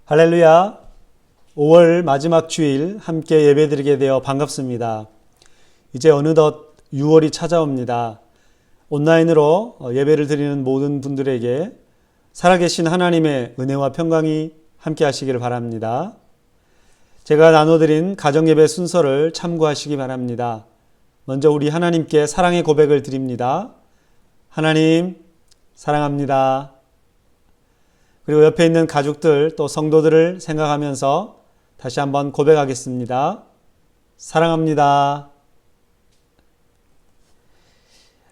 할렐루야. 5월 마지막 주일 함께 예배드리게 되어 반갑습니다. 이제 어느덧 6월이 찾아옵니다. 온라인으로 예배를 드리는 모든 분들에게 살아계신 하나님의 은혜와 평강이 함께 하시기를 바랍니다. 제가 나눠드린 가정예배 순서를 참고하시기 바랍니다. 먼저 우리 하나님께 사랑의 고백을 드립니다. 하나님, 사랑합니다. 그리고 옆에 있는 가족들 또 성도들을 생각하면서 다시 한번 고백하겠습니다. 사랑합니다.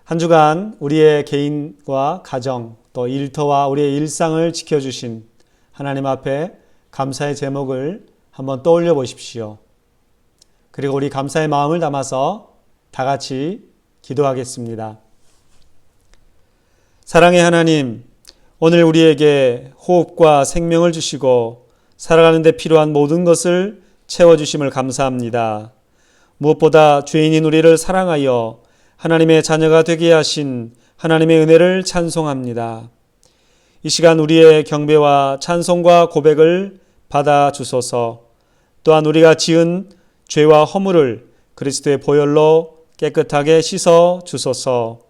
한 주간 우리의 개인과 가정 또 일터와 우리의 일상을 지켜주신 하나님 앞에 감사의 제목을 한번 떠올려 보십시오. 그리고 우리 감사의 마음을 담아서 다 같이 기도하겠습니다. 사랑의 하나님, 오늘 우리에게 호흡과 생명을 주시고 살아가는 데 필요한 모든 것을 채워주심을 감사합니다. 무엇보다 죄인인 우리를 사랑하여 하나님의 자녀가 되게 하신 하나님의 은혜를 찬송합니다. 이 시간 우리의 경배와 찬송과 고백을 받아 주소서. 또한 우리가 지은 죄와 허물을 그리스도의 보혈로 깨끗하게 씻어 주소서.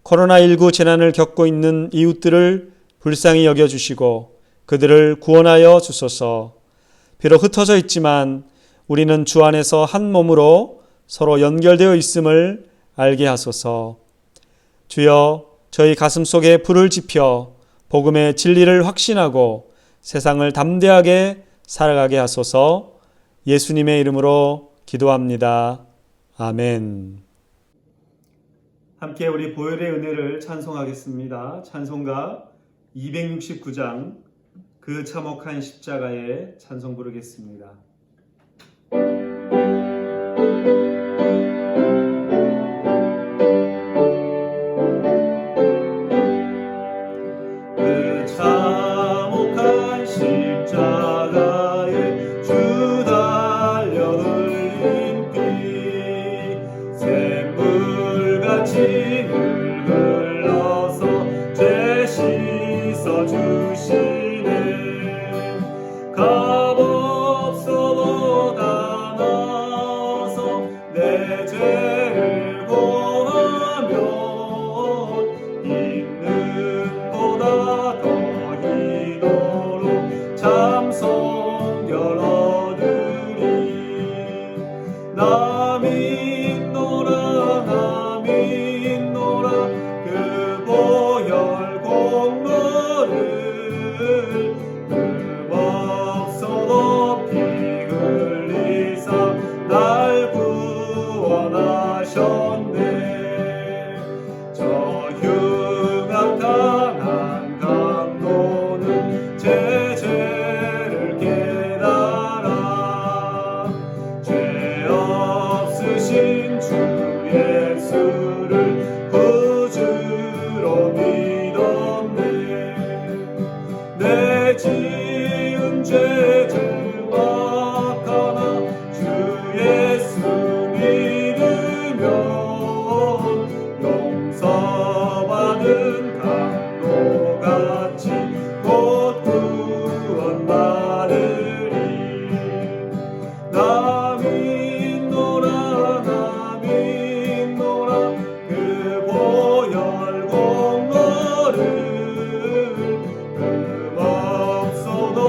코로나19 재난을 겪고 있는 이웃들을 불쌍히 여겨주시고 그들을 구원하여 주소서. 비록 흩어져 있지만 우리는 주 안에서 한 몸으로 서로 연결되어 있음을 알게 하소서. 주여, 저희 가슴 속에 불을 지펴 복음의 진리를 확신하고 세상을 담대하게 살아가게 하소서. 예수님의 이름으로 기도합니다. 아멘. 함께 우리 보혈의 은혜를 찬송하겠습니다. 찬송가 269장 그 참혹한 십자가의 찬송 부르겠습니다. 그 참혹한 십자가에 주 달려 흘린 피 샘물같이 흘러서 죄 씻어주시네. 값없어보다 나서 내 죄를 고하면 있는 보다 더 이도록 참 성결 얻으리. 나 믿노라 그 보혈 공로를 흠없어도 피 흘리사 날 구원하셨네. 저 흉악당한 강도는 제 죄를 깨달아 죄 없으신 주 예수를 구주로 믿었네. 내 지은 죄 정확하나 주 예수 믿으면 용서받은 강도같이 곧 구원받으리. 나 믿노라 그 보혈 공로를 흠없어도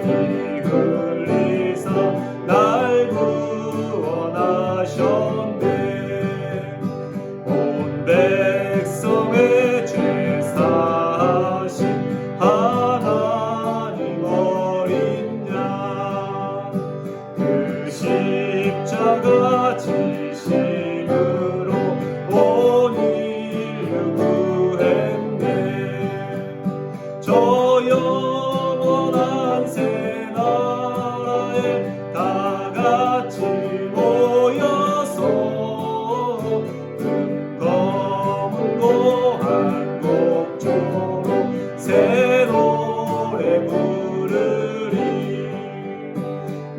피 흘리사 날 구원하셨네. 온 백성의 죄 사하신 하나님 어린 양 그 십자가 지심으로 온 인류 구했네. 저 영원한 새 나라에 다 같이 모여서 검은 고한 곡조로 새 노래 부르리.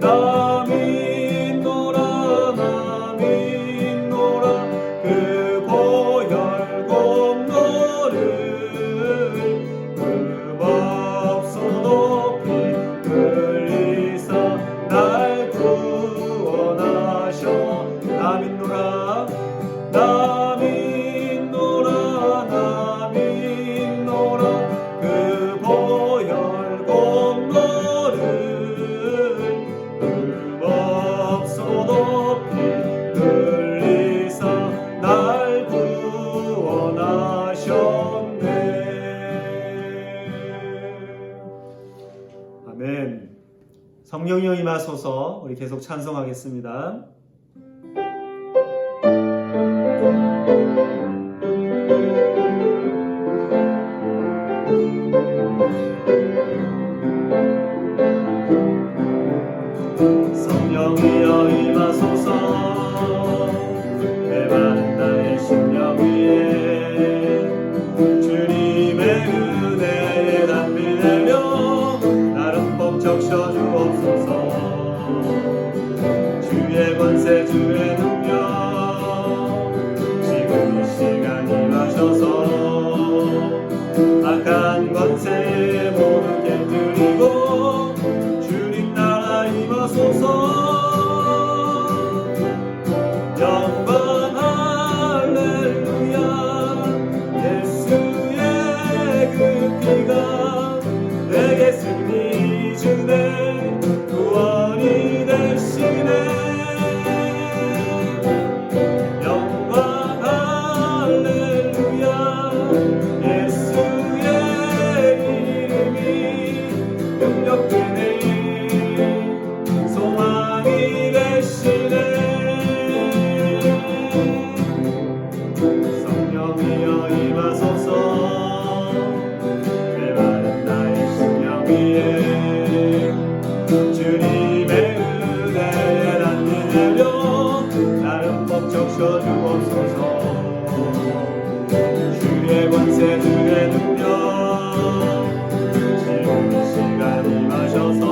나 믿노라 그 보혈 공로를 흠없어도 피 아멘. 성령이여 임하소서. 우리 계속 찬송하겠습니다. 성령이여 임하소서. 메마른 나의 심령 위에 주님의 은혜에 담비 내려 나를 복 적셔주옵소서. 주의 권세 주의 능력 지금 이 시간 임하셔서 악한 권세 모두 깨뜨리고 주님 나라 임하소서. 영광 할렐루야. 예수의 그 피가 내게 승리 주네. 구원이 되시네. 영광 할렐루야. 예수의 이름이 능력되네. 소망이 되시네. 성령이여 임하소서. 메마른 나의 심령 위에 주님의 은혜에 담비 내려 나를 복 적셔주옵소서. 주의 권세 주의 능력 지금 이 시간 임하셔서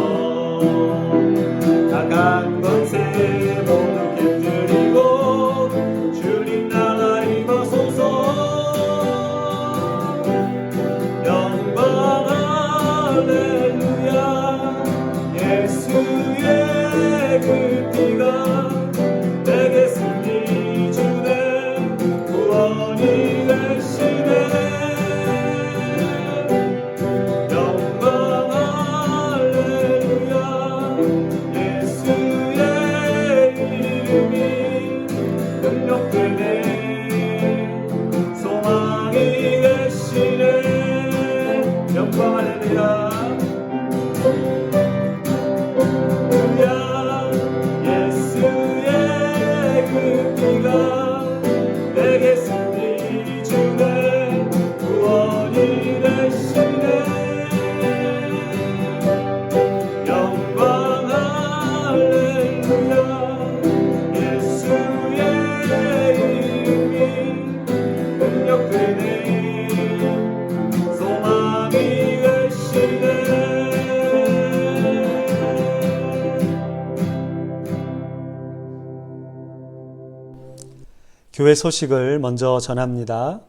악한 권세 모두 깨뜨리고 주님 나라 임하소서. 영광 할렐루야. 예수의 그 피가 내게 승리 주네. 구원이 되시네. 영광 할렐루야. 예수의 이름이 능력되네. 소망이 되시네. 영광 할렐루야. 예수의 그 피가 내게 승리 주네. 구원이 되시네. 영광 할렐루야. 예수의 이름이 능력되네. 소망이 되시네. 교회 소식을 먼저 전합니다.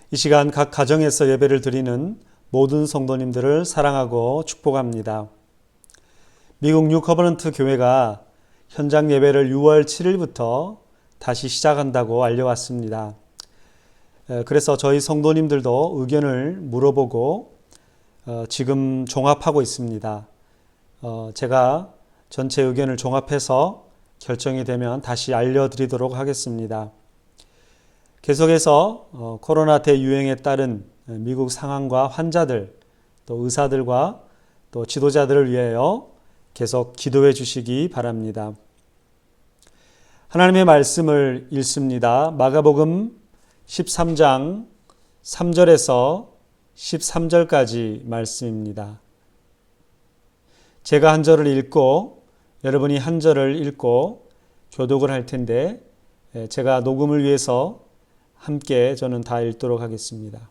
이 시간 각 가정에서 예배를 드리는 모든 성도님들을 사랑하고 축복합니다. 미국 뉴 커버넌트 교회가 현장 예배를 6월 7일부터 다시 시작한다고 알려왔습니다. 그래서 저희 성도님들도 의견을 물어보고 지금 종합하고 있습니다. 제가 전체 의견을 종합해서 결정이 되면 다시 알려드리도록 하겠습니다. 계속해서 코로나 대유행에 따른 미국 상황과 환자들, 또 의사들과 또 지도자들을 위하여 계속 기도해 주시기 바랍니다. 하나님의 말씀을 읽습니다. 마가복음 13장 3절에서 13절까지 말씀입니다. 제가 한 절을 읽고 여러분이 한 절을 읽고 교독을 할 텐데 제가 녹음을 위해서 함께 저는 다 읽도록 하겠습니다.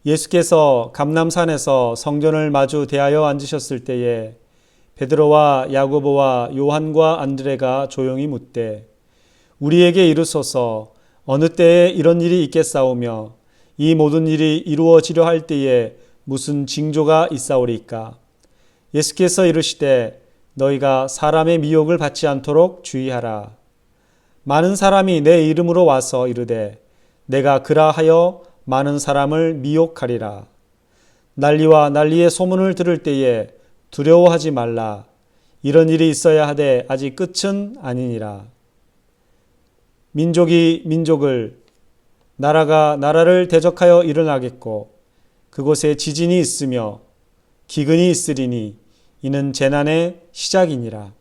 예수께서 감람산에서 성전을 마주 대하여 앉으셨을 때에 베드로와 야고보와 요한과 안드레가 조용히 묻되 우리에게 이르소서 어느 때에 이런 일이 있겠사오며 이 모든 일이 이루어지려 할 때에 무슨 징조가 있사오리까? 예수께서 이르시되 너희가 사람의 미혹을 받지 않도록 주의하라. 많은 사람이 내 이름으로 와서 이르되 내가 그라하여 많은 사람을 미혹하리라. 난리와 난리의 소문을 들을 때에 두려워하지 말라. 이런 일이 있어야 하되 아직 끝은 아니니라. 민족이 민족을, 나라가 나라를 대적하여 일어나겠고 그곳에 지진이 있으며 기근이 있으리니 이는 재난의 시작이니라.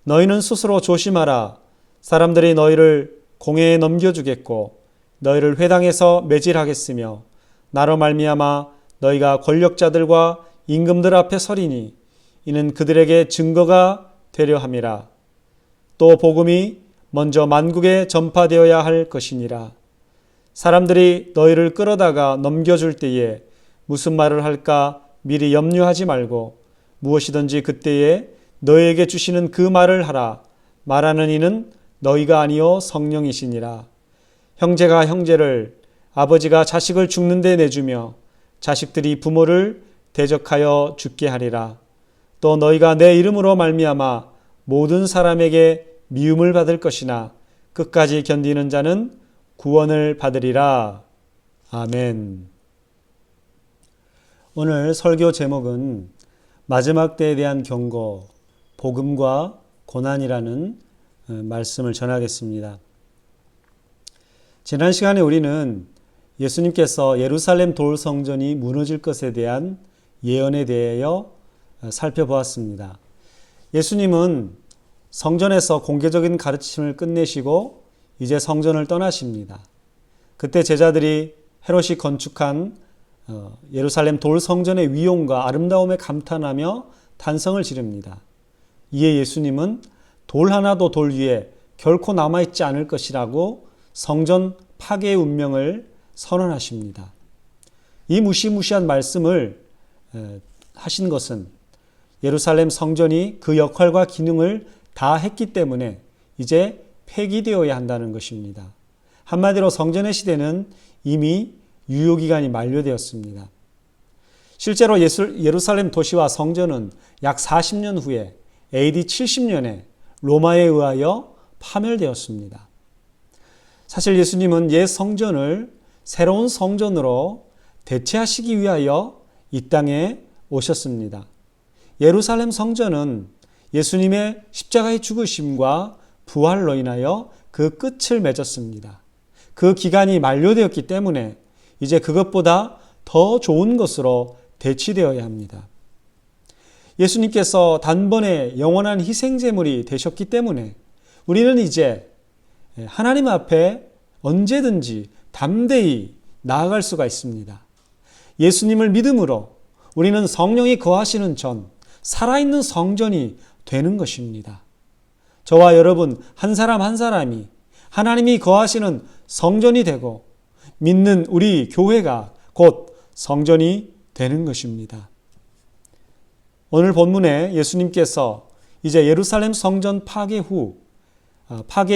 너희는 스스로 조심하라. 사람들이 너희를 공회에 넘겨주겠고 너희를 회당에서 매질하겠으며 나로 말미암아 너희가 권력자들과 임금들 앞에 서리니 이는 그들에게 증거가 되려 함이라. 또 복음이 먼저 만국에 전파되어야 할 것이니라. 사람들이 너희를 끌어다가 넘겨줄 때에 무슨 말을 할까 미리 염려하지 말고 무엇이든지 그때에 너희에게 주시는 그 말을 하라. 말하는 이는 너희가 아니요 성령이시니라. 형제가 형제를, 아버지가 자식을 죽는 데 내주며 자식들이 부모를 대적하여 죽게 하리라. 또 너희가 내 이름으로 말미암아 모든 사람에게 미움을 받을 것이나 끝까지 견디는 자는 구원을 받으리라. 아멘. 오늘 설교 제목은 마지막 때에 대한 경고, 복음과 고난이라는 말씀을 전하겠습니다. 지난 시간에 우리는 예수님께서 예루살렘 돌 성전이 무너질 것에 대한 예언에 대하여 살펴보았습니다. 예수님은 성전에서 공개적인 가르침을 끝내시고 이제 성전을 떠나십니다. 그때 제자들이 헤롯이 건축한 예루살렘 돌 성전의 위용과 아름다움에 감탄하며 탄성을 지릅니다. 이에 예수님은 돌 하나도 돌 위에 결코 남아있지 않을 것이라고 성전 파괴의 운명을 선언하십니다. 이 무시무시한 말씀을 하신 것은 예루살렘 성전이 그 역할과 기능을 다 했기 때문에 이제 폐기되어야 한다는 것입니다. 한마디로 성전의 시대는 이미 유효기간이 만료되었습니다. 실제로 예루살렘 도시와 성전은 약 40년 후에 AD 70년에 로마에 의하여 파멸되었습니다. 사실 예수님은 옛 성전을 새로운 성전으로 대체하시기 위하여 이 땅에 오셨습니다. 예루살렘 성전은 예수님의 십자가의 죽으심과 부활로 인하여 그 끝을 맺었습니다. 그 기간이 만료되었기 때문에 이제 그것보다 더 좋은 것으로 대치되어야 합니다. 예수님께서 단번에 영원한 희생제물이 되셨기 때문에 우리는 이제 하나님 앞에 언제든지 담대히 나아갈 수가 있습니다. 예수님을 믿음으로 우리는 성령이 거하시는 전 살아있는 성전이 되는 것입니다. 저와 여러분 한 사람 한 사람이 하나님이 거하시는 성전이 되고 믿는 우리 교회가 곧 성전이 되는 것입니다. 오늘 본문에 예수님께서 이제 예루살렘 성전 파괴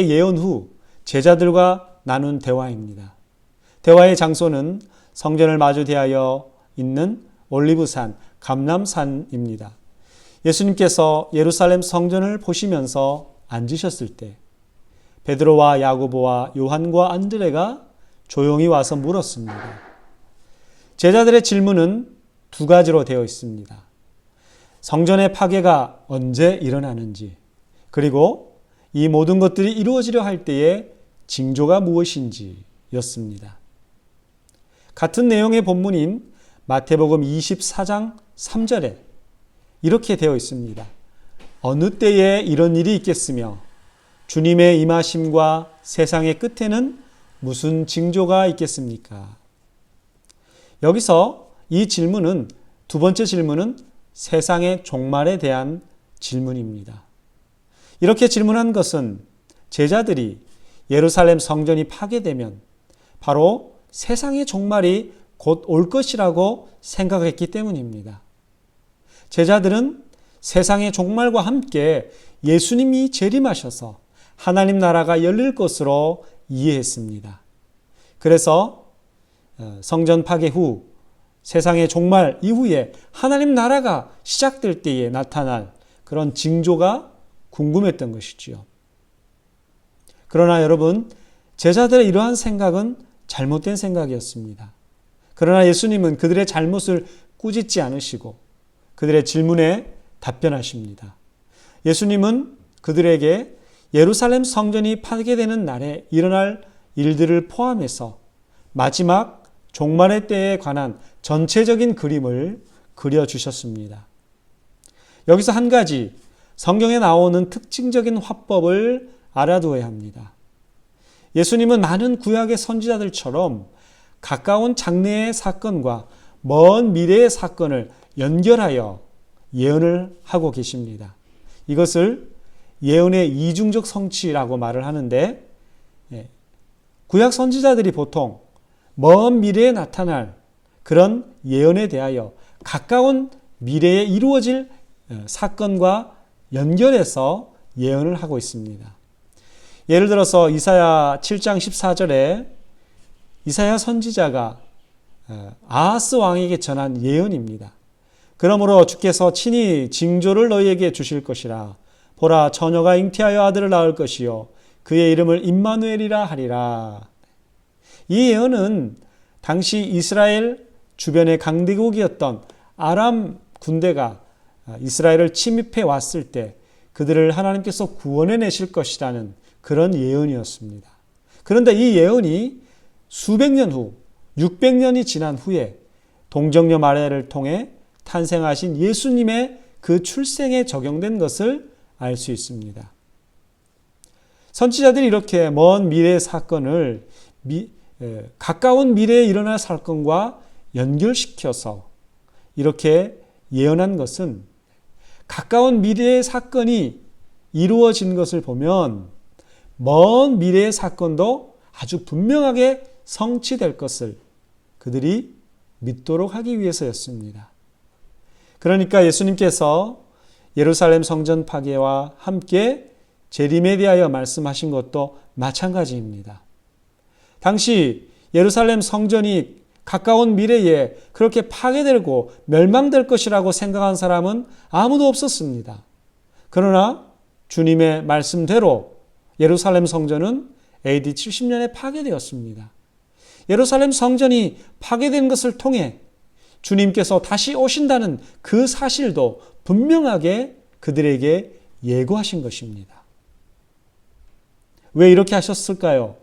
예언 후 제자들과 나눈 대화입니다. 대화의 장소는 성전을 마주 대하여 있는 올리브산, 감람산입니다. 예수님께서 예루살렘 성전을 보시면서 앉으셨을 때 베드로와 야고보와 요한과 안드레가 조용히 와서 물었습니다. 제자들의 질문은 두 가지로 되어 있습니다. 성전의 파괴가 언제 일어나는지, 그리고 이 모든 것들이 이루어지려 할 때의 징조가 무엇인지였습니다. 같은 내용의 본문인 마태복음 24장 3절에 이렇게 되어 있습니다. 어느 때에 이런 일이 있겠으며 주님의 임하심과 세상의 끝에는 무슨 징조가 있겠습니까? 여기서 이 질문은 두 번째 질문은 세상의 종말에 대한 질문입니다. 이렇게 질문한 것은 제자들이 예루살렘 성전이 파괴되면 바로 세상의 종말이 곧 올 것이라고 생각했기 때문입니다. 제자들은 세상의 종말과 함께 예수님이 재림하셔서 하나님 나라가 열릴 것으로 이해했습니다. 그래서 성전 파괴 후 세상의 종말 이후에 하나님 나라가 시작될 때에 나타날 그런 징조가 궁금했던 것이지요. 그러나 여러분, 제자들의 이러한 생각은 잘못된 생각이었습니다. 그러나 예수님은 그들의 잘못을 꾸짖지 않으시고 그들의 질문에 답변하십니다. 예수님은 그들에게 예루살렘 성전이 파괴되는 날에 일어날 일들을 포함해서 마지막 종말의 때에 관한 전체적인 그림을 그려주셨습니다. 여기서 한 가지 성경에 나오는 특징적인 화법을 알아두어야 합니다. 예수님은 많은 구약의 선지자들처럼 가까운 장래의 사건과 먼 미래의 사건을 연결하여 예언을 하고 계십니다. 이것을 예언의 이중적 성취라고 말을 하는데, 구약 선지자들이 보통 먼 미래에 나타날 그런 예언에 대하여 가까운 미래에 이루어질 사건과 연결해서 예언을 하고 있습니다. 예를 들어서 이사야 7장 14절에 이사야 선지자가 아하스 왕에게 전한 예언입니다. 그러므로 주께서 친히 징조를 너희에게 주실 것이라. 보라, 처녀가 잉태하여 아들을 낳을 것이요 그의 이름을 임마누엘이라 하리라. 이 예언은 당시 이스라엘 주변의 강대국이었던 아람 군대가 이스라엘을 침입해 왔을 때 그들을 하나님께서 구원해 내실 것이라는 그런 예언이었습니다. 그런데 이 예언이 수백 년 후, 600년이 지난 후에 동정녀 마리아를 통해 탄생하신 예수님의 그 출생에 적용된 것을 알 수 있습니다. 선지자들이 이렇게 먼 미래의 사건을 가까운 미래에 일어날 사건과 연결시켜서 이렇게 예언한 것은 가까운 미래의 사건이 이루어진 것을 보면 먼 미래의 사건도 아주 분명하게 성취될 것을 그들이 믿도록 하기 위해서였습니다. 그러니까 예수님께서 예루살렘 성전 파괴와 함께 재림에 대하여 말씀하신 것도 마찬가지입니다. 당시 예루살렘 성전이 가까운 미래에 그렇게 파괴되고 멸망될 것이라고 생각한 사람은 아무도 없었습니다. 그러나 주님의 말씀대로 예루살렘 성전은 AD 70년에 파괴되었습니다. 예루살렘 성전이 파괴된 것을 통해 주님께서 다시 오신다는 그 사실도 분명하게 그들에게 예고하신 것입니다. 왜 이렇게 하셨을까요?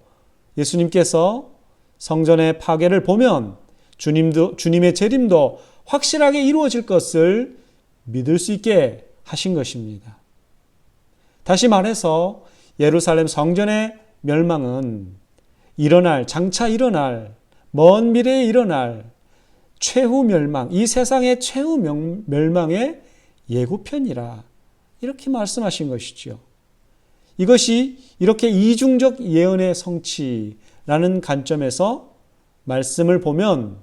예수님께서 성전의 파괴를 보면 주님의 재림도 확실하게 이루어질 것을 믿을 수 있게 하신 것입니다. 다시 말해서 예루살렘 성전의 멸망은 장차 일어날, 먼 미래에 일어날 최후 멸망, 이 세상의 최후 멸망의 예고편이라 이렇게 말씀하신 것이죠. 이것이 이렇게 이중적 예언의 성취라는 관점에서 말씀을 보면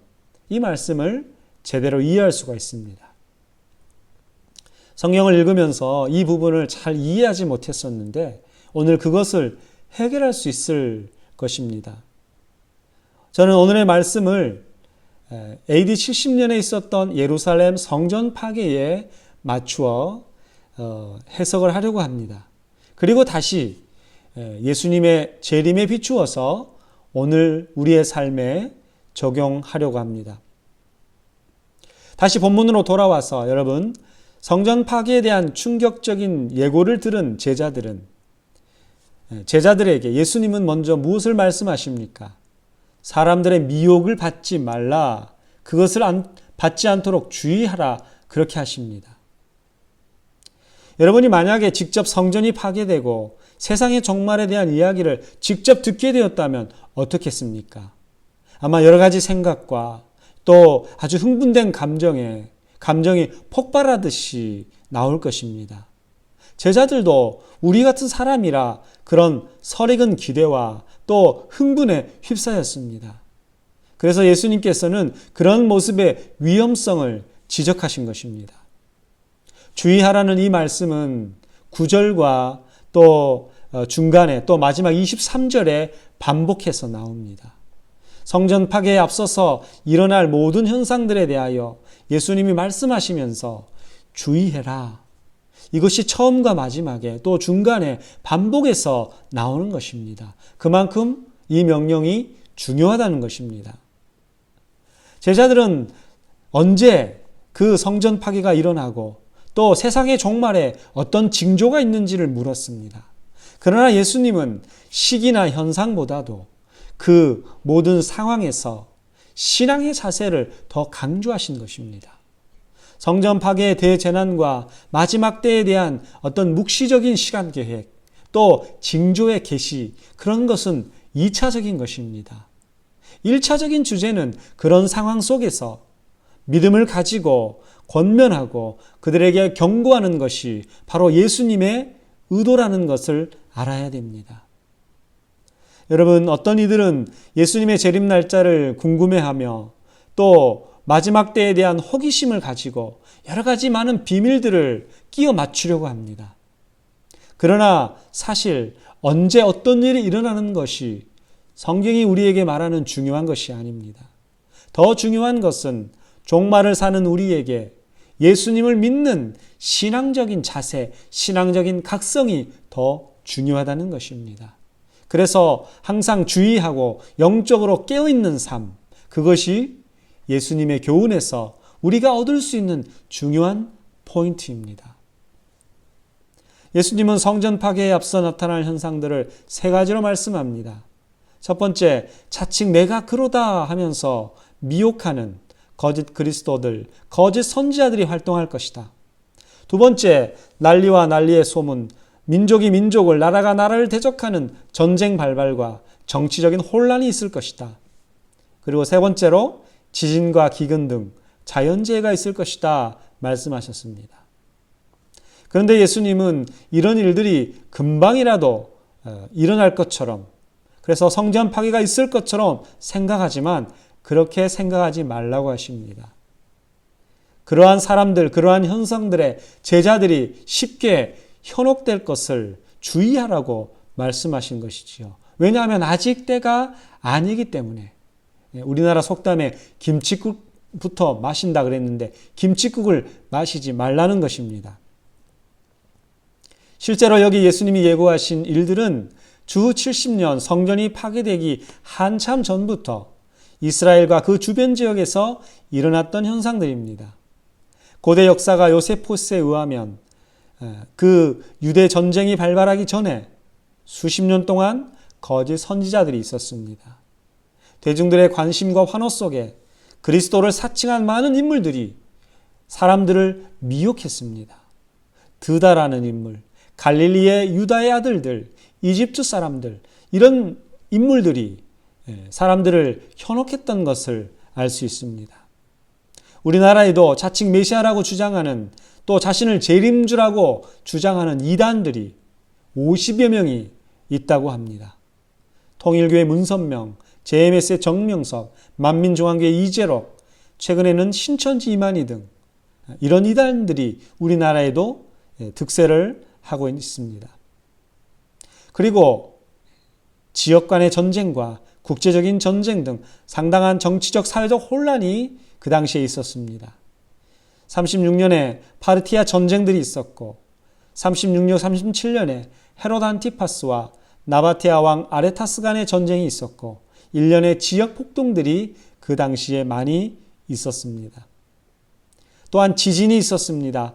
이 말씀을 제대로 이해할 수가 있습니다. 성경을 읽으면서 이 부분을 잘 이해하지 못했었는데 오늘 그것을 해결할 수 있을 것입니다. 저는 오늘의 말씀을 AD 70년에 있었던 예루살렘 성전 파괴에 맞추어 해석을 하려고 합니다. 그리고 다시 예수님의 재림에 비추어서 오늘 우리의 삶에 적용하려고 합니다. 다시 본문으로 돌아와서 여러분, 성전 파괴에 대한 충격적인 예고를 들은 제자들에게 예수님은 먼저 무엇을 말씀하십니까? 사람들의 미혹을 받지 말라, 그것을 받지 않도록 주의하라, 그렇게 하십니다. 여러분이 만약에 직접 성전이 파괴되고 세상의 종말에 대한 이야기를 직접 듣게 되었다면 어떻겠습니까? 아마 여러 가지 생각과 또 아주 흥분된 감정이 폭발하듯이 나올 것입니다. 제자들도 우리 같은 사람이라 그런 설익은 기대와 또 흥분에 휩싸였습니다. 그래서 예수님께서는 그런 모습의 위험성을 지적하신 것입니다. 주의하라는 이 말씀은 9절과 또 중간에 또 마지막 23절에 반복해서 나옵니다. 성전 파괴에 앞서서 일어날 모든 현상들에 대하여 예수님이 말씀하시면서 주의해라. 이것이 처음과 마지막에 또 중간에 반복해서 나오는 것입니다. 그만큼 이 명령이 중요하다는 것입니다. 제자들은 언제 그 성전 파괴가 일어나고 또 세상의 종말에 어떤 징조가 있는지를 물었습니다. 그러나 예수님은 시기나 현상보다도 그 모든 상황에서 신앙의 자세를 더 강조하신 것입니다. 성전 파괴의 대재난과 마지막 때에 대한 어떤 묵시적인 시간 계획, 또 징조의 계시, 그런 것은 2차적인 것입니다. 1차적인 주제는 그런 상황 속에서 믿음을 가지고 권면하고 그들에게 경고하는 것이 바로 예수님의 의도라는 것을 알아야 됩니다. 여러분, 어떤 이들은 예수님의 재림 날짜를 궁금해하며 또 마지막 때에 대한 호기심을 가지고 여러 가지 많은 비밀들을 끼워 맞추려고 합니다. 그러나 사실 언제 어떤 일이 일어나는 것이 성경이 우리에게 말하는 중요한 것이 아닙니다. 더 중요한 것은 종말을 사는 우리에게 예수님을 믿는 신앙적인 자세, 신앙적인 각성이 더 중요하다는 것입니다. 그래서 항상 주의하고 영적으로 깨어있는 삶, 그것이 예수님의 교훈에서 우리가 얻을 수 있는 중요한 포인트입니다. 예수님은 성전 파괴에 앞서 나타날 현상들을 3가지로 말씀합니다. 첫 번째, 자칭 내가 그러다 하면서 미혹하는 거짓 그리스도들, 거짓 선지자들이 활동할 것이다. 두 번째, 난리와 난리의 소문, 민족이 민족을, 나라가 나라를 대적하는 전쟁 발발과 정치적인 혼란이 있을 것이다. 그리고 세 번째로 지진과 기근 등 자연재해가 있을 것이다 말씀하셨습니다. 그런데 예수님은 이런 일들이 금방이라도 일어날 것처럼, 그래서 성전 파괴가 있을 것처럼 생각하지만 그렇게 생각하지 말라고 하십니다. 그러한 사람들, 그러한 현상들의 제자들이 쉽게 현혹될 것을 주의하라고 말씀하신 것이지요. 왜냐하면 아직 때가 아니기 때문에. 우리나라 속담에 김칫국부터 마신다 그랬는데 김칫국을 마시지 말라는 것입니다. 실제로 여기 예수님이 예고하신 일들은 주 70년 성전이 파괴되기 한참 전부터 이스라엘과 그 주변 지역에서 일어났던 현상들입니다. 고대 역사가 요세포스에 의하면 그 유대 전쟁이 발발하기 전에 수십 년 동안 거짓 선지자들이 있었습니다. 대중들의 관심과 환호 속에 그리스도를 사칭한 많은 인물들이 사람들을 미혹했습니다. 드다라는 인물, 갈릴리의 유다의 아들들, 이집트 사람들, 이런 인물들이 사람들을 현혹했던 것을 알 수 있습니다. 우리나라에도 자칭 메시아라고 주장하는, 또 자신을 재림주라고 주장하는 이단들이 50여 명이 있다고 합니다. 통일교회 문선명, JMS의 정명석, 만민중앙교회 이재록, 최근에는 신천지 이만희 등 이런 이단들이 우리나라에도 득세를 하고 있습니다. 그리고 지역 간의 전쟁과 국제적인 전쟁 등 상당한 정치적 사회적 혼란이 그 당시에 있었습니다. 36년에 파르티아 전쟁들이 있었고 36년, 37년에 헤롯 안티파스와 나바테아 왕 아레타스 간의 전쟁이 있었고 1년의 지역 폭동들이 그 당시에 많이 있었습니다. 또한 지진이 있었습니다.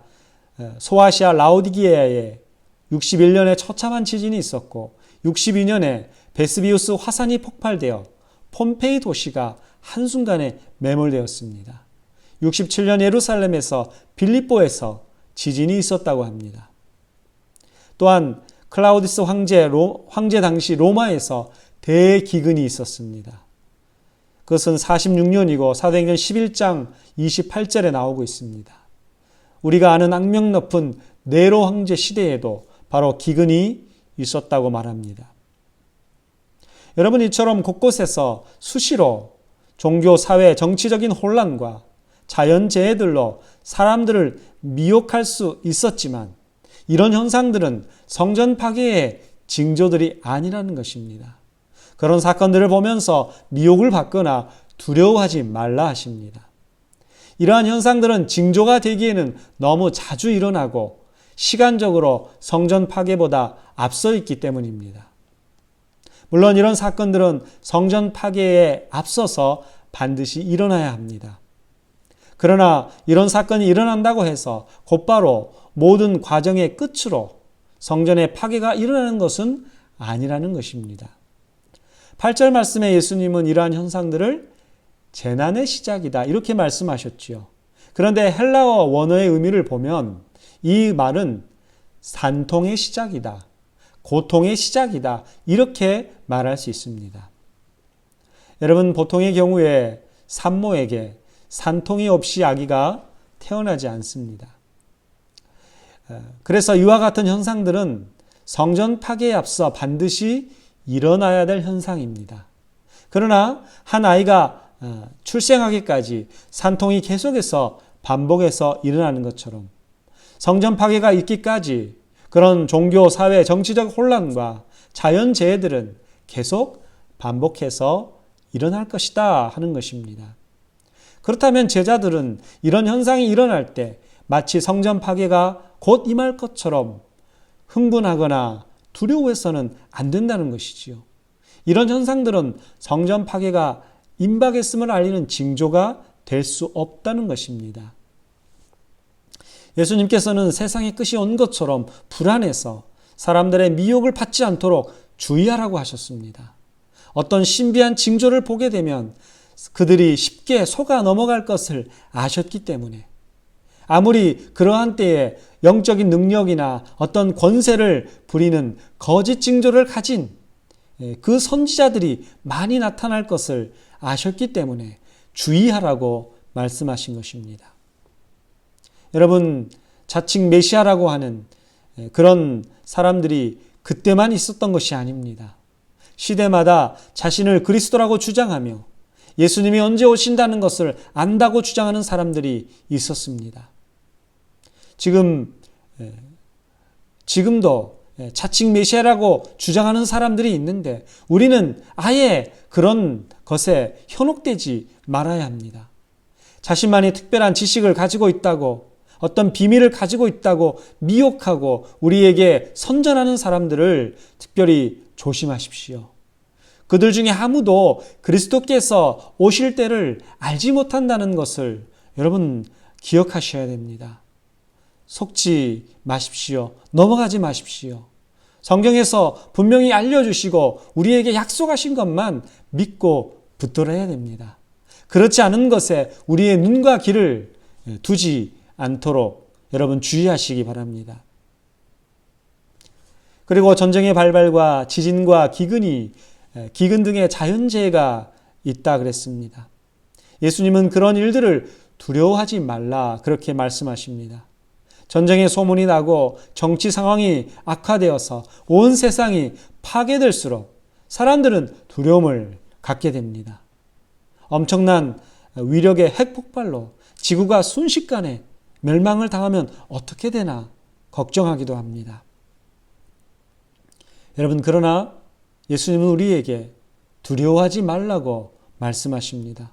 소아시아 라오디게아에 61년에 처참한 지진이 있었고 62년에 베스비우스 화산이 폭발되어 폼페이 도시가 한순간에 매몰되었습니다. 67년 예루살렘에서 빌립보에서 지진이 있었다고 합니다. 또한 클라우디스 황제 당시 로마에서 대기근이 있었습니다. 그것은 46년이고 사도행전 11장 28절에 나오고 있습니다. 우리가 아는 악명 높은 네로 황제 시대에도 바로 기근이 있었다고 말합니다. 여러분, 이처럼 곳곳에서 수시로 종교, 사회, 정치적인 혼란과 자연재해들로 사람들을 미혹할 수 있었지만 이런 현상들은 성전 파괴의 징조들이 아니라는 것입니다. 그런 사건들을 보면서 미혹을 받거나 두려워하지 말라 하십니다. 이러한 현상들은 징조가 되기에는 너무 자주 일어나고 시간적으로 성전 파괴보다 앞서 있기 때문입니다. 물론 이런 사건들은 성전 파괴에 앞서서 반드시 일어나야 합니다. 그러나 이런 사건이 일어난다고 해서 곧바로 모든 과정의 끝으로 성전의 파괴가 일어나는 것은 아니라는 것입니다. 8절 말씀에 예수님은 이러한 현상들을 재난의 시작이다 이렇게 말씀하셨지요. 그런데 헬라어 원어의 의미를 보면 이 말은 산통의 시작이다, 고통의 시작이다, 이렇게 말할 수 있습니다. 여러분, 보통의 경우에 산모에게 산통이 없이 아기가 태어나지 않습니다. 그래서 이와 같은 현상들은 성전 파괴에 앞서 반드시 일어나야 될 현상입니다. 그러나 한 아이가 출생하기까지 산통이 계속해서 반복해서 일어나는 것처럼 성전 파괴가 있기까지 그런 종교, 사회, 정치적 혼란과 자연재해들은 계속 반복해서 일어날 것이다 하는 것입니다. 그렇다면 제자들은 이런 현상이 일어날 때 마치 성전 파괴가 곧 임할 것처럼 흥분하거나 두려워해서는 안 된다는 것이지요. 이런 현상들은 성전 파괴가 임박했음을 알리는 징조가 될 수 없다는 것입니다. 예수님께서는 세상의 끝이 온 것처럼 불안해서 사람들의 미혹을 받지 않도록 주의하라고 하셨습니다. 어떤 신비한 징조를 보게 되면 그들이 쉽게 속아 넘어갈 것을 아셨기 때문에 아무리 그러한 때에 영적인 능력이나 어떤 권세를 부리는 거짓 징조를 가진 그 선지자들이 많이 나타날 것을 아셨기 때문에 주의하라고 말씀하신 것입니다. 여러분, 자칭 메시아라고 하는 그런 사람들이 그때만 있었던 것이 아닙니다. 시대마다 자신을 그리스도라고 주장하며 예수님이 언제 오신다는 것을 안다고 주장하는 사람들이 있었습니다. 지금도 자칭 메시아라고 주장하는 사람들이 있는데 우리는 아예 그런 것에 현혹되지 말아야 합니다. 자신만이 특별한 지식을 가지고 있다고, 어떤 비밀을 가지고 있다고 미혹하고 우리에게 선전하는 사람들을 특별히 조심하십시오. 그들 중에 아무도 그리스도께서 오실 때를 알지 못한다는 것을 여러분 기억하셔야 됩니다. 속지 마십시오. 넘어가지 마십시오. 성경에서 분명히 알려주시고 우리에게 약속하신 것만 믿고 붙들어야 됩니다. 그렇지 않은 것에 우리의 눈과 귀를 두지 않도록 여러분 주의하시기 바랍니다. 그리고 전쟁의 발발과 지진과 기근 등의 자연재해가 있다 그랬습니다. 예수님은 그런 일들을 두려워하지 말라 그렇게 말씀하십니다. 전쟁의 소문이 나고 정치 상황이 악화되어서 온 세상이 파괴될수록 사람들은 두려움을 갖게 됩니다. 엄청난 위력의 핵폭발로 지구가 순식간에 멸망을 당하면 어떻게 되나 걱정하기도 합니다. 여러분, 그러나 예수님은 우리에게 두려워하지 말라고 말씀하십니다.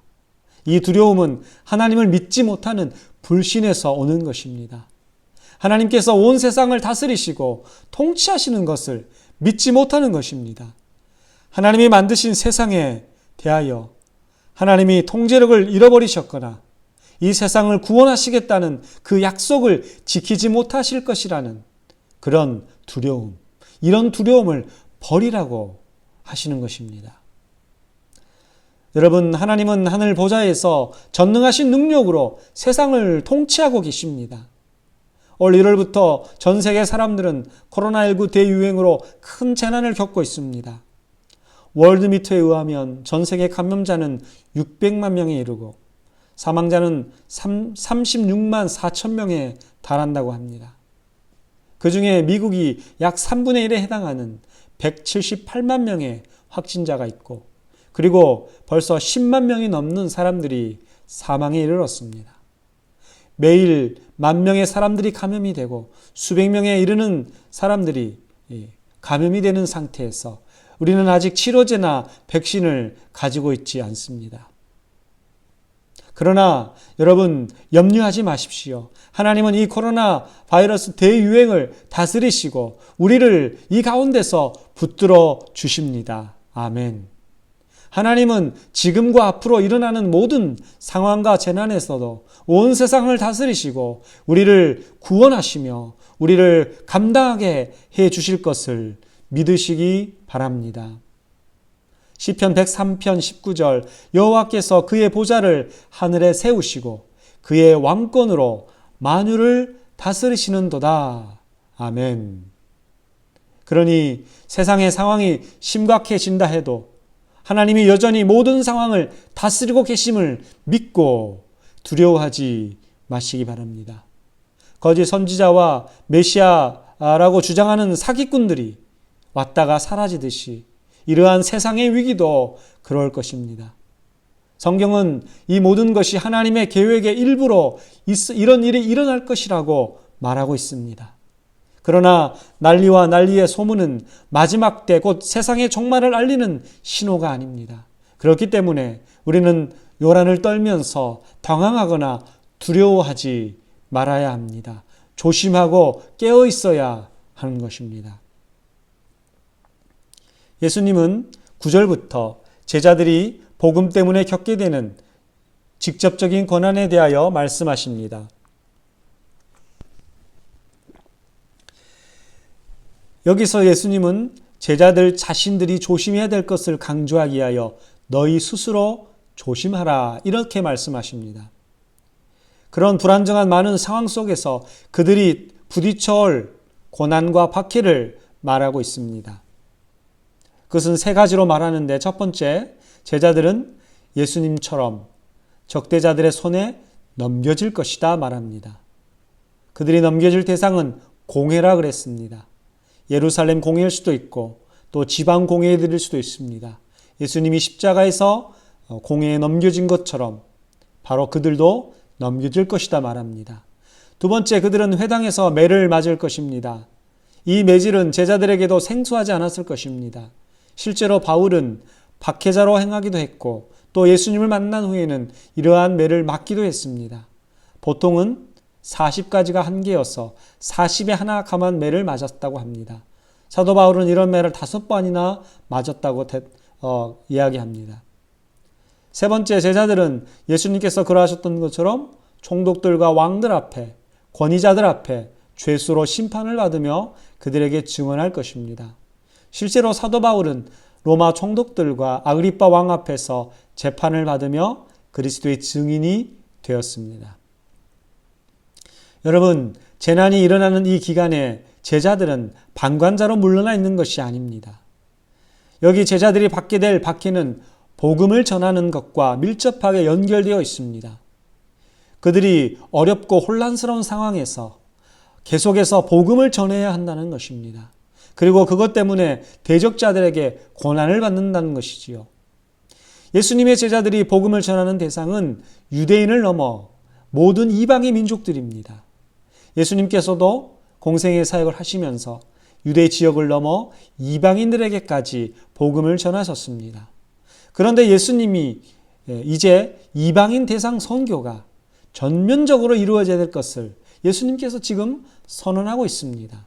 이 두려움은 하나님을 믿지 못하는 불신에서 오는 것입니다. 하나님께서 온 세상을 다스리시고 통치하시는 것을 믿지 못하는 것입니다. 하나님이 만드신 세상에 대하여 하나님이 통제력을 잃어버리셨거나 이 세상을 구원하시겠다는 그 약속을 지키지 못하실 것이라는 그런 두려움, 이런 두려움을 버리라고 하시는 것입니다. 여러분, 하나님은 하늘 보좌에서 전능하신 능력으로 세상을 통치하고 계십니다. 올 1월부터 전 세계 사람들은 코로나19 대유행으로 큰 재난을 겪고 있습니다. 월드미터에 의하면 전 세계 감염자는 600만 명에 이르고 사망자는 36만 4천 명에 달한다고 합니다. 그 중에 미국이 약 3분의 1에 해당하는 178만 명의 확진자가 있고 그리고 벌써 10만 명이 넘는 사람들이 사망에 이르렀습니다. 매일 10,000명의 사람들이 감염이 되고 수백 명에 이르는 사람들이 감염이 되는 상태에서 우리는 아직 치료제나 백신을 가지고 있지 않습니다. 그러나 여러분 염려하지 마십시오. 하나님은 이 코로나 바이러스 대유행을 다스리시고 우리를 이 가운데서 붙들어 주십니다. 아멘. 하나님은 지금과 앞으로 일어나는 모든 상황과 재난에서도 온 세상을 다스리시고 우리를 구원하시며 우리를 감당하게 해 주실 것을 믿으시기 바랍니다. 시편 103편 19절 여호와께서 그의 보좌를 하늘에 세우시고 그의 왕권으로 만유를 다스리시는도다. 아멘. 그러니 세상의 상황이 심각해진다 해도 하나님이 여전히 모든 상황을 다스리고 계심을 믿고 두려워하지 마시기 바랍니다. 거짓 선지자와 메시아라고 주장하는 사기꾼들이 왔다가 사라지듯이 이러한 세상의 위기도 그럴 것입니다. 성경은 이 모든 것이 하나님의 계획의 일부로 이런 일이 일어날 것이라고 말하고 있습니다. 그러나 난리와 난리의 소문은 마지막 때 곧 세상의 종말을 알리는 신호가 아닙니다. 그렇기 때문에 우리는 요란을 떨면서 당황하거나 두려워하지 말아야 합니다. 조심하고 깨어 있어야 하는 것입니다. 예수님은 9절부터 제자들이 복음 때문에 겪게 되는 직접적인 고난에 대하여 말씀하십니다. 여기서 예수님은 제자들 자신들이 조심해야 될 것을 강조하기 위하여 너희 스스로 조심하라 이렇게 말씀하십니다. 그런 불안정한 많은 상황 속에서 그들이 부딪혀 올 고난과 박해를 말하고 있습니다. 그것은 세 가지로 말하는데 첫 번째, 제자들은 예수님처럼 적대자들의 손에 넘겨질 것이다 말합니다. 그들이 넘겨질 대상은 공회라 그랬습니다. 예루살렘 공회일 수도 있고 또 지방 공회들일 수도 있습니다. 예수님이 십자가에서 공회에 넘겨진 것처럼 바로 그들도 넘겨질 것이다 말합니다. 두 번째, 그들은 회당에서 매를 맞을 것입니다. 이 매질은 제자들에게도 생소하지 않았을 것입니다. 실제로 바울은 박해자로 행하기도 했고 또 예수님을 만난 후에는 이러한 매를 맞기도 했습니다. 보통은 40가지가 한계여서 40에 하나 감한 매를 맞았다고 합니다. 사도 바울은 이런 매를 5번이나 맞았다고 이야기합니다. 세 번째, 제자들은 예수님께서 그러하셨던 것처럼 총독들과 왕들 앞에, 권위자들 앞에 죄수로 심판을 받으며 그들에게 증언할 것입니다. 실제로 사도 바울은 로마 총독들과 아그리빠 왕 앞에서 재판을 받으며 그리스도의 증인이 되었습니다. 여러분, 재난이 일어나는 이 기간에 제자들은 방관자로 물러나 있는 것이 아닙니다. 여기 제자들이 받게 될 박해는 복음을 전하는 것과 밀접하게 연결되어 있습니다. 그들이 어렵고 혼란스러운 상황에서 계속해서 복음을 전해야 한다는 것입니다. 그리고 그것 때문에 대적자들에게 고난을 받는다는 것이지요. 예수님의 제자들이 복음을 전하는 대상은 유대인을 넘어 모든 이방의 민족들입니다. 예수님께서도 공생의 사역을 하시면서 유대 지역을 넘어 이방인들에게까지 복음을 전하셨습니다. 그런데 예수님이 이제 이방인 대상 선교가 전면적으로 이루어져야 될 것을 예수님께서 지금 선언하고 있습니다.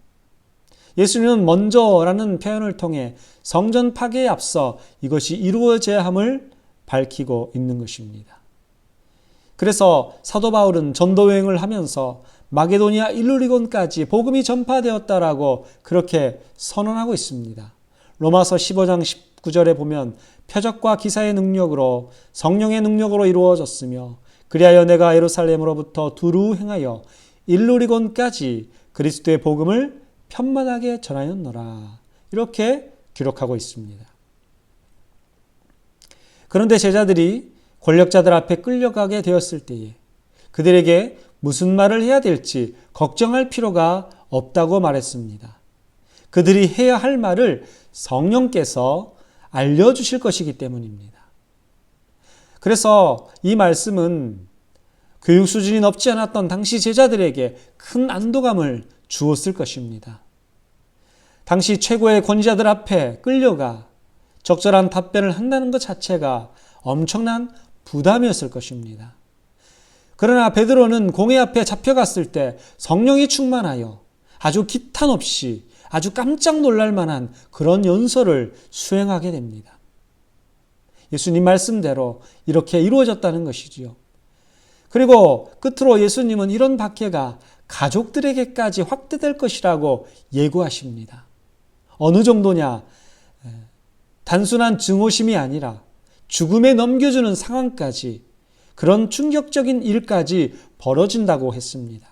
예수님은 먼저라는 표현을 통해 성전 파괴에 앞서 이것이 이루어져야 함을 밝히고 있는 것입니다. 그래서 사도 바울은 전도 여행을 하면서 마게도니아 일루리곤까지 복음이 전파되었다라고 그렇게 선언하고 있습니다. 로마서 15장 19절에 보면 표적과 기사의 능력으로 성령의 능력으로 이루어졌으며 그리하여 내가 예루살렘으로부터 두루 행하여 일루리곤까지 그리스도의 복음을 편만하게 전하였노라. 이렇게 기록하고 있습니다. 그런데 제자들이 권력자들 앞에 끌려가게 되었을 때에 그들에게 무슨 말을 해야 될지 걱정할 필요가 없다고 말했습니다. 그들이 해야 할 말을 성령께서 알려주실 것이기 때문입니다. 그래서 이 말씀은 교육 수준이 높지 않았던 당시 제자들에게 큰 안도감을 주었을 것입니다. 당시 최고의 권위자들 앞에 끌려가 적절한 답변을 한다는 것 자체가 엄청난 부담이었을 것입니다. 그러나 베드로는 공회 앞에 잡혀갔을 때 성령이 충만하여 아주 기탄 없이 아주 깜짝 놀랄 만한 그런 연설을 수행하게 됩니다. 예수님 말씀대로 이렇게 이루어졌다는 것이지요. 그리고 끝으로 예수님은 이런 박해가 가족들에게까지 확대될 것이라고 예고하십니다. 어느 정도냐? 단순한 증오심이 아니라 죽음에 넘겨주는 상황까지 그런 충격적인 일까지 벌어진다고 했습니다.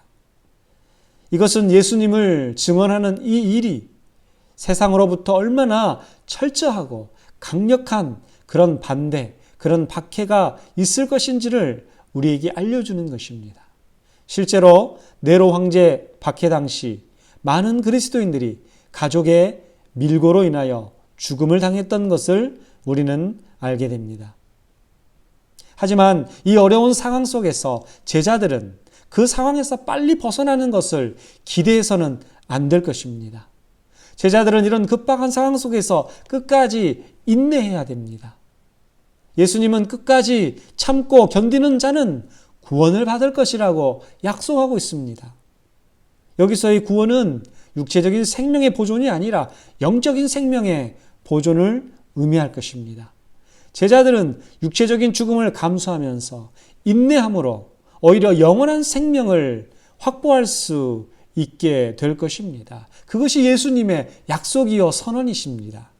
이것은 예수님을 증언하는 이 일이 세상으로부터 얼마나 철저하고 강력한 그런 반대, 그런 박해가 있을 것인지를 우리에게 알려주는 것입니다. 실제로 네로 황제 박해 당시 많은 그리스도인들이 가족의 밀고로 인하여 죽음을 당했던 것을 우리는 알게 됩니다. 하지만 이 어려운 상황 속에서 제자들은 그 상황에서 빨리 벗어나는 것을 기대해서는 안 될 것입니다. 제자들은 이런 급박한 상황 속에서 끝까지 인내해야 됩니다. 예수님은 끝까지 참고 견디는 자는 구원을 받을 것이라고 약속하고 있습니다. 여기서의 구원은 육체적인 생명의 보존이 아니라 영적인 생명의 보존을 의미할 것입니다. 제자들은 육체적인 죽음을 감수하면서 인내함으로 오히려 영원한 생명을 확보할 수 있게 될 것입니다. 그것이 예수님의 약속이요 선언이십니다.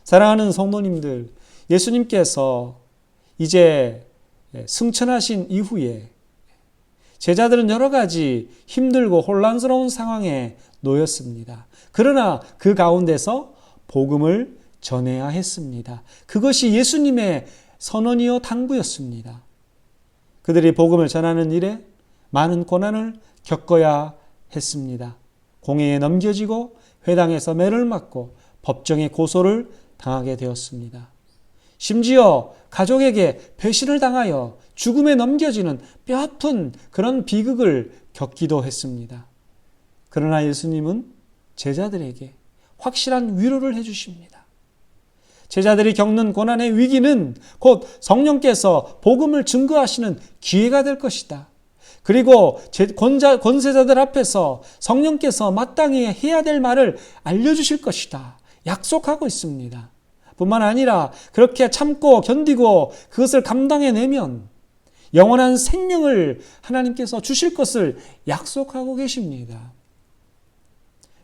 사랑하는 성도님들, 예수님께서 이제 승천하신 이후에 제자들은 여러 가지 힘들고 혼란스러운 상황에 놓였습니다. 그러나 그 가운데서 복음을 전해야 했습니다. 그것이 예수님의 선언이요 당부였습니다. 그들이 복음을 전하는 일에 많은 고난을 겪어야 했습니다. 공회에 넘겨지고 회당에서 매를 맞고 법정의 고소를 당하게 되었습니다. 심지어 가족에게 배신을 당하여 죽음에 넘겨지는 뼈아픈 그런 비극을 겪기도 했습니다. 그러나 예수님은 제자들에게 확실한 위로를 해주십니다. 제자들이 겪는 고난의 위기는 곧 성령께서 복음을 증거하시는 기회가 될 것이다. 그리고 권세자들 앞에서 성령께서 마땅히 해야 될 말을 알려주실 것이다. 약속하고 있습니다. 뿐만 아니라 그렇게 참고 견디고 그것을 감당해내면 영원한 생명을 하나님께서 주실 것을 약속하고 계십니다.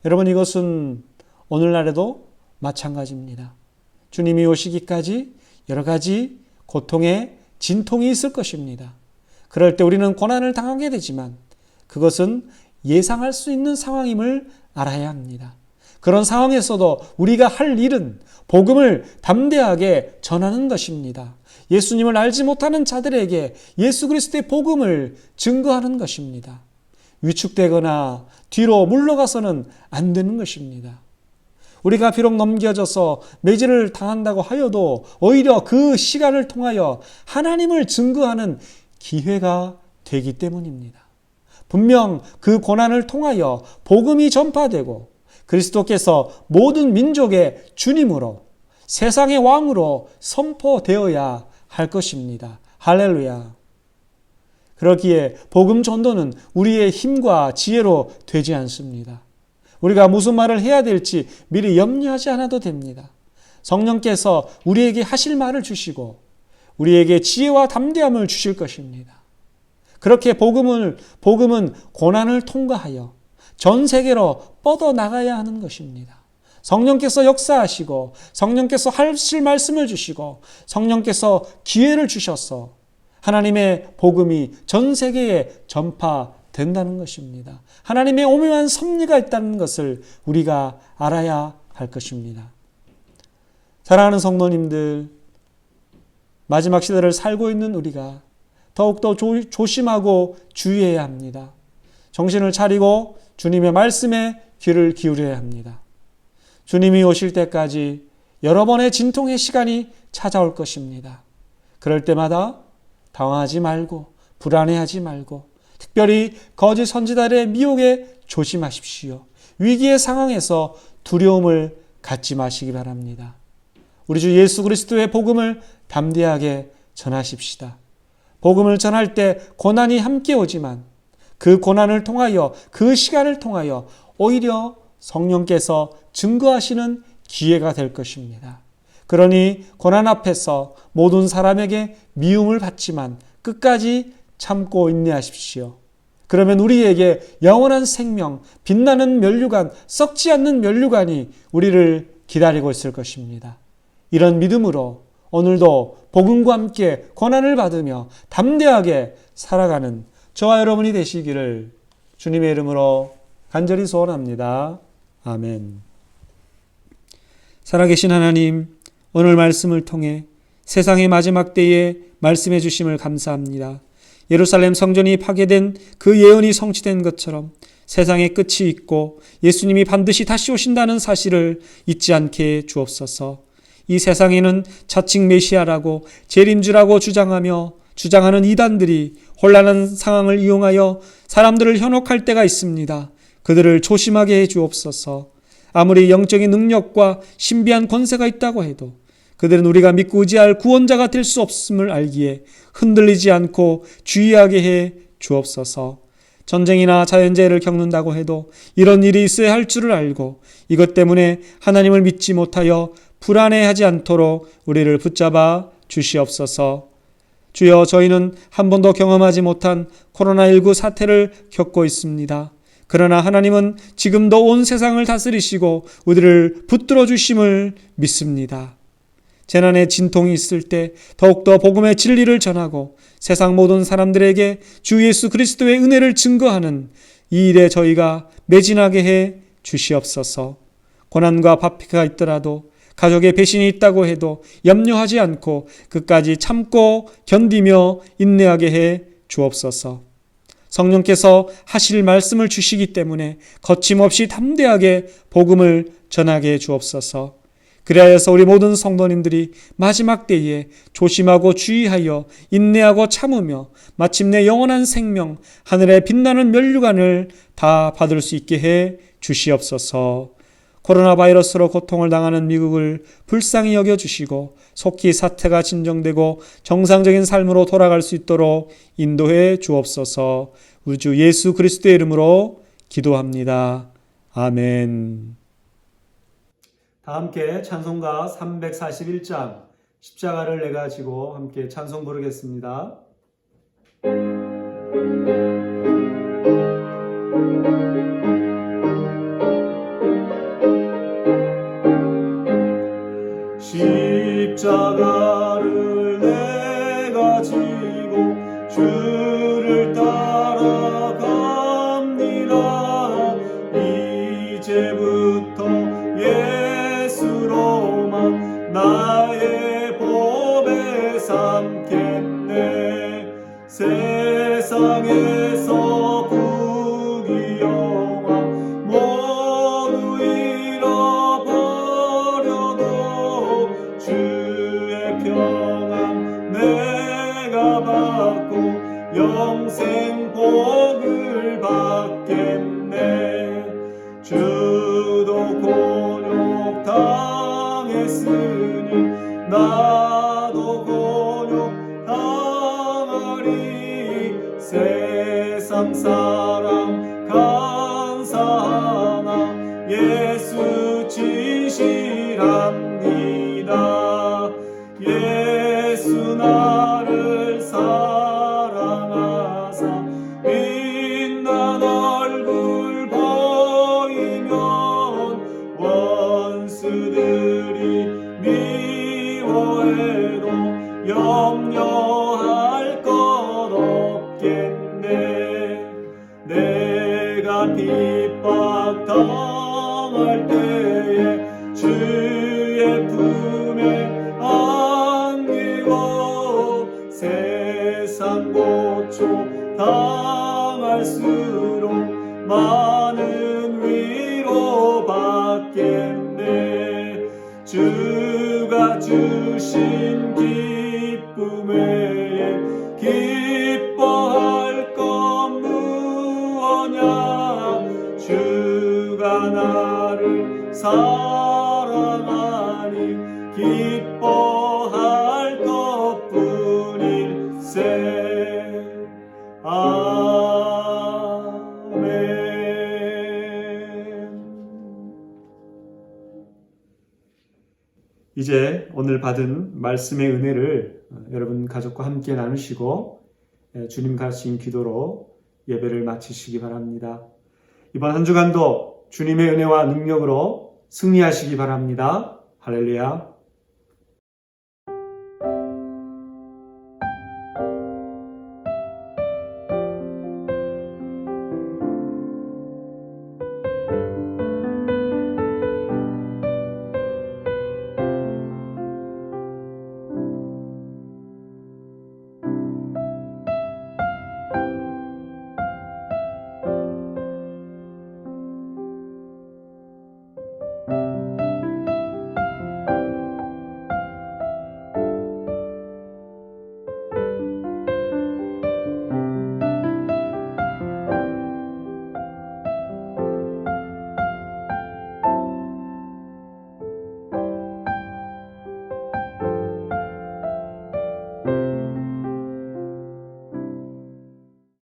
여러분, 이것은 오늘날에도 마찬가지입니다. 주님이 오시기까지 여러 가지 고통의 진통이 있을 것입니다. 그럴 때 우리는 고난을 당하게 되지만 그것은 예상할 수 있는 상황임을 알아야 합니다. 그런 상황에서도 우리가 할 일은 복음을 담대하게 전하는 것입니다. 예수님을 알지 못하는 자들에게 예수 그리스도의 복음을 증거하는 것입니다. 위축되거나 뒤로 물러가서는 안 되는 것입니다. 우리가 비록 넘겨져서 매질을 당한다고 하여도 오히려 그 시간을 통하여 하나님을 증거하는 기회가 되기 때문입니다. 분명 그 고난을 통하여 복음이 전파되고 그리스도께서 모든 민족의 주님으로 세상의 왕으로 선포되어야 할 것입니다. 할렐루야. 그러기에 복음 전도는 우리의 힘과 지혜로 되지 않습니다. 우리가 무슨 말을 해야 될지 미리 염려하지 않아도 됩니다. 성령께서 우리에게 하실 말을 주시고 우리에게 지혜와 담대함을 주실 것입니다. 그렇게 복음은 고난을 통과하여 전 세계로 뻗어나가야 하는 것입니다. 성령께서 역사하시고 성령께서 하실 말씀을 주시고 성령께서 기회를 주셔서 하나님의 복음이 전 세계에 전파된다는 것입니다. 하나님의 오묘한 섭리가 있다는 것을 우리가 알아야 할 것입니다. 사랑하는 성도님들, 마지막 시대를 살고 있는 우리가 더욱더 조심하고 주의해야 합니다. 정신을 차리고 주님의 말씀에 귀를 기울여야 합니다. 주님이 오실 때까지 여러 번의 진통의 시간이 찾아올 것입니다. 그럴 때마다 당황하지 말고 불안해하지 말고 특별히 거짓 선지자들의 미혹에 조심하십시오. 위기의 상황에서 두려움을 갖지 마시기 바랍니다. 우리 주 예수 그리스도의 복음을 담대하게 전하십시다. 복음을 전할 때 고난이 함께 오지만 그 고난을 통하여 그 시간을 통하여 오히려 성령께서 증거하시는 기회가 될 것입니다. 그러니 고난 앞에서 모든 사람에게 미움을 받지만 끝까지 참고 인내하십시오. 그러면 우리에게 영원한 생명, 빛나는 면류관, 썩지 않는 면류관이 우리를 기다리고 있을 것입니다. 이런 믿음으로 오늘도 복음과 함께 고난을 받으며 담대하게 살아가는 저와 여러분이 되시기를 주님의 이름으로 간절히 소원합니다. 아멘. 살아계신 하나님, 오늘 말씀을 통해 세상의 마지막 때에 말씀해 주심을 감사합니다. 예루살렘 성전이 파괴된 그 예언이 성취된 것처럼 세상의 끝이 있고 예수님이 반드시 다시 오신다는 사실을 잊지 않게 주옵소서. 이 세상에는 자칭 메시아라고 재림주라고 주장하는 이단들이 혼란한 상황을 이용하여 사람들을 현혹할 때가 있습니다. 그들을 조심하게 해 주옵소서. 아무리 영적인 능력과 신비한 권세가 있다고 해도 그들은 우리가 믿고 의지할 구원자가 될 수 없음을 알기에 흔들리지 않고 주의하게 해 주옵소서. 전쟁이나 자연재해를 겪는다고 해도 이런 일이 있어야 할 줄을 알고 이것 때문에 하나님을 믿지 못하여 불안해하지 않도록 우리를 붙잡아 주시옵소서. 주여, 저희는 한 번도 경험하지 못한 코로나19 사태를 겪고 있습니다. 그러나 하나님은 지금도 온 세상을 다스리시고 우리를 붙들어 주심을 믿습니다. 재난의 진통이 있을 때 더욱더 복음의 진리를 전하고 세상 모든 사람들에게 주 예수 그리스도의 은혜를 증거하는 이 일에 저희가 매진하게 해 주시옵소서. 고난과 박해가 있더라도 가족의 배신이 있다고 해도 염려하지 않고 끝까지 참고 견디며 인내하게 해 주옵소서. 성령께서 하실 말씀을 주시기 때문에 거침없이 담대하게 복음을 전하게 해 주옵소서. 그리하여서 우리 모든 성도님들이 마지막 때에 조심하고 주의하여 인내하고 참으며 마침내 영원한 생명, 하늘의 빛나는 면류관을 다 받을 수 있게 해 주시옵소서. 코로나 바이러스로 고통을 당하는 미국을 불쌍히 여겨주시고 속히 사태가 진정되고 정상적인 삶으로 돌아갈 수 있도록 인도해 주옵소서. 우주 예수 그리스도의 이름으로 기도합니다. 아멘. 다 함께 찬송가 341장 십자가를 내가 지고 함께 찬송 부르겠습니다. 십자가를 내가 지고 주를 따라갑니다. 이제부터 예수로만 나의 보배 삼겠네. 세상에서 부귀 영화 모두 잃어버려도 주의 평안 내가 받고 영생 복을 받겠네. 주도 곤욕 당했으니 나도 곤욕 당하리. 세상 사랑 감사하나 예수 진실합니다. 예수 나를 사랑하사 빛난 얼굴 보이면 원수들이 미워해도 염려할 것 없겠네. 내가 핍박 당할 때에 주의 품에 안기고 세상 고초 당할수록 많은 위로 받겠네. 주가 주신 기쁨 외에 기뻐할 것 무엇냐. 주가 나를 사랑하니 기뻐할 것뿐일세. 이제 오늘 받은 말씀의 은혜를 여러분 가족과 함께 나누시고 주님 가르친 기도로 예배를 마치시기 바랍니다. 이번 한 주간도 주님의 은혜와 능력으로 승리하시기 바랍니다. 할렐루야.